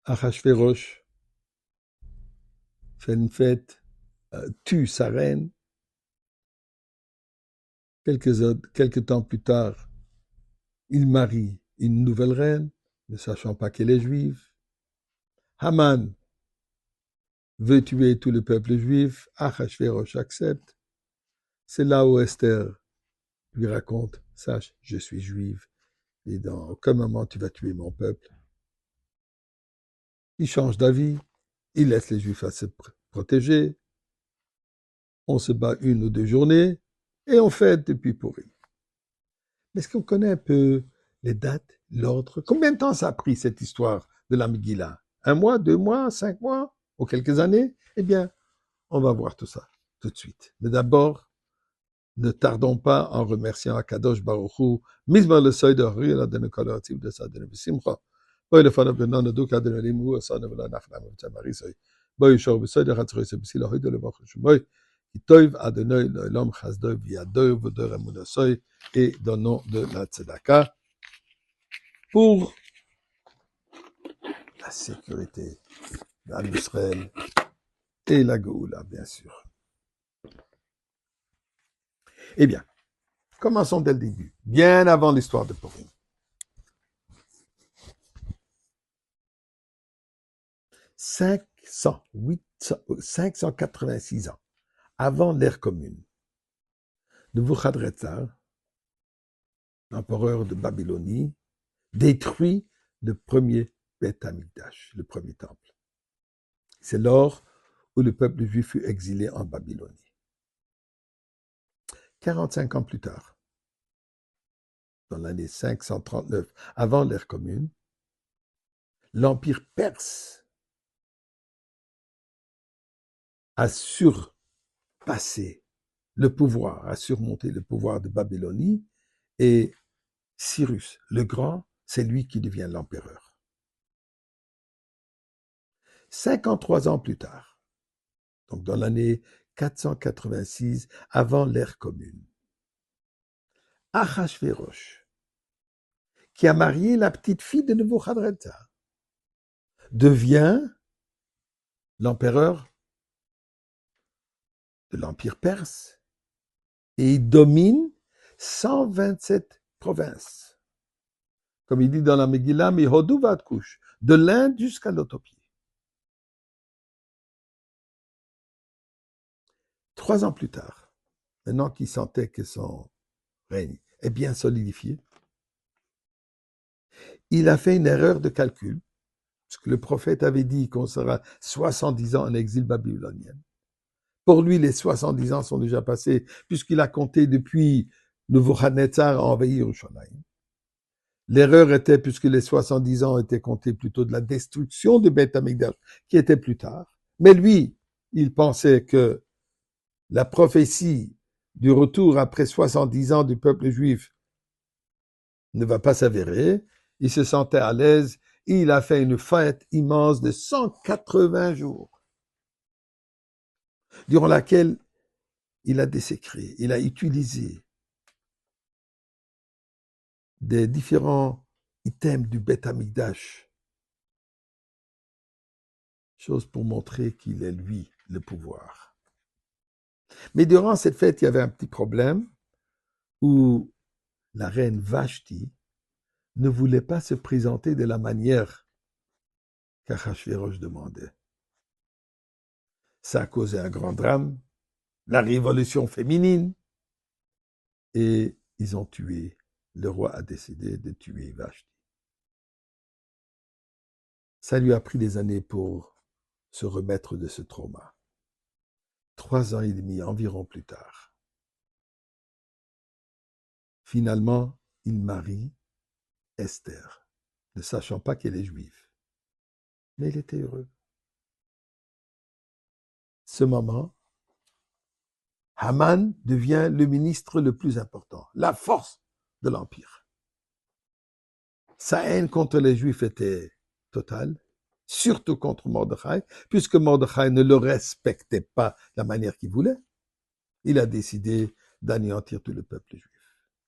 Achashverosh fait une fête, tue sa reine. Quelques temps plus tard, il marie une nouvelle reine, ne sachant pas qu'elle est juive. Haman veut tuer tout le peuple juif. Achashverosh accepte. C'est là où Esther lui raconte, sache, je suis juive, et dans aucun moment tu vas tuer mon peuple. Il change d'avis, il laisse les juifs à se protéger, on se bat 1 ou 2 journées, et on fête depuis Purim. Mais est-ce qu'on connaît un peu les dates, l'ordre? Combien de temps ça a pris cette histoire de la Megillah? 1 mois, 2 mois, 5 mois, ou quelques années? Eh bien, on va voir tout ça tout de suite. Mais d'abord, ne tardons pas en remerciant Akadosh Baruch Hu, Mizmar le Soy de Rire, Adonai Kolativ de Sadene Besimcha, Boy le Fana Benan, Aduk Adonai Limu, Asana Vela Nachlam, Tamarisay, Boy Shor Besoy de Ratzroy Sebisila, Hoy de le Bach Shumoy, Itoiv Adonai l'Olam Chazdoy, Viadoy, Vodor Amunasoy, et dans le nom de la Tzedaka, pour la sécurité d'Israël et la Goula, bien sûr. Eh bien, commençons dès le début, bien avant l'histoire de Purim. 586 ans avant l'ère commune, Nebuchadrezzar, l'empereur de Babylonie, détruit le premier Beth Amikdash, le premier temple. C'est lors où le peuple juif fut exilé en Babylonie. 45 ans plus tard, dans l'année 539 avant l'ère commune, l'empire perse a surpassé le pouvoir, a surmonté le pouvoir de Babylonie, et Cyrus le Grand, c'est lui qui devient l'empereur. 53 ans plus tard, donc dans l'année 486 avant l'ère commune, Achashverosh, qui a marié la petite fille de Nebuchadrezzar, devient l'empereur de l'empire perse et il domine 127 provinces. Comme il dit dans la Megillah, Mihodu vad Kush, de l'Inde jusqu'à l'Éthiopie. 3 ans plus tard, maintenant qu'il sentait que son règne est bien solidifié, il a fait une erreur de calcul, parce que le prophète avait dit qu'on sera 70 ans en exil babylonien. Pour lui, les 70 ans sont déjà passés, puisqu'il a compté depuis Nebuchadnezzar a envahi Yerushalayim. L'erreur était, puisque les 70 ans étaient comptés plutôt de la destruction de Beth Amikdash, qui était plus tard. Mais lui, il pensait que la prophétie du retour après 70 ans du peuple juif ne va pas s'avérer. Il se sentait à l'aise. Il a fait une fête immense de 180 jours, durant laquelle il a désécré, il a utilisé des différents items du Beth Amikdash, chose pour montrer qu'il est lui le pouvoir. Mais durant cette fête, il y avait un petit problème où la reine Vashti ne voulait pas se présenter de la manière qu'Achashverosh demandait. Ça a causé un grand drame, la révolution féminine, et ils ont tué, le roi a décidé de tuer Vashti. Ça lui a pris des années pour se remettre de ce trauma. 3 ans et demi environ plus tard. Finalement, il marie Esther, ne sachant pas qu'elle est juive. Mais il était heureux. Ce moment, Haman devient le ministre le plus important, la force de l'Empire. Sa haine contre les Juifs était totale, surtout contre Mordechai, puisque Mordechai ne le respectait pas de la manière qu'il voulait. Il a décidé d'anéantir tout le peuple juif.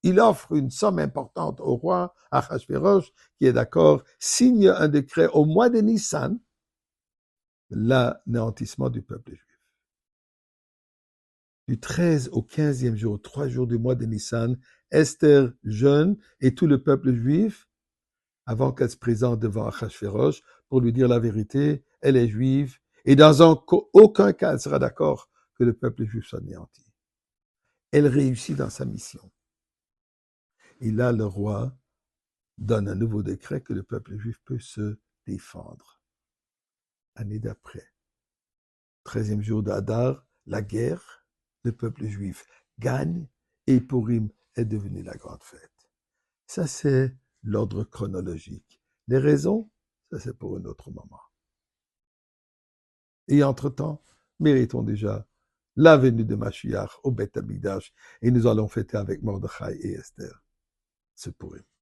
il offre une somme importante au roi Achashverosh, qui est d'accord, signe un décret au mois de Nissan, l'anéantissement du peuple juif. Du 13 au 15e jour, 3 jours du mois de Nissan, Esther jeûne et tout le peuple juif, avant qu'elle se présente devant Achashverosh, pour lui dire la vérité, elle est juive, et dans aucun cas elle sera d'accord que le peuple juif soit anéanti. Elle réussit dans sa mission. Et là, le roi donne un nouveau décret que le peuple juif peut se défendre. Année d'après, 13e jour d'Adar, la guerre, le peuple juif gagne et Purim est devenu la grande fête. Ça, c'est l'ordre chronologique. Les raisons, ça, c'est pour un autre moment. Et entre-temps, méritons déjà la venue de Mashiach au Beth Amikdash et nous allons fêter avec Mordechai et Esther ce Purim.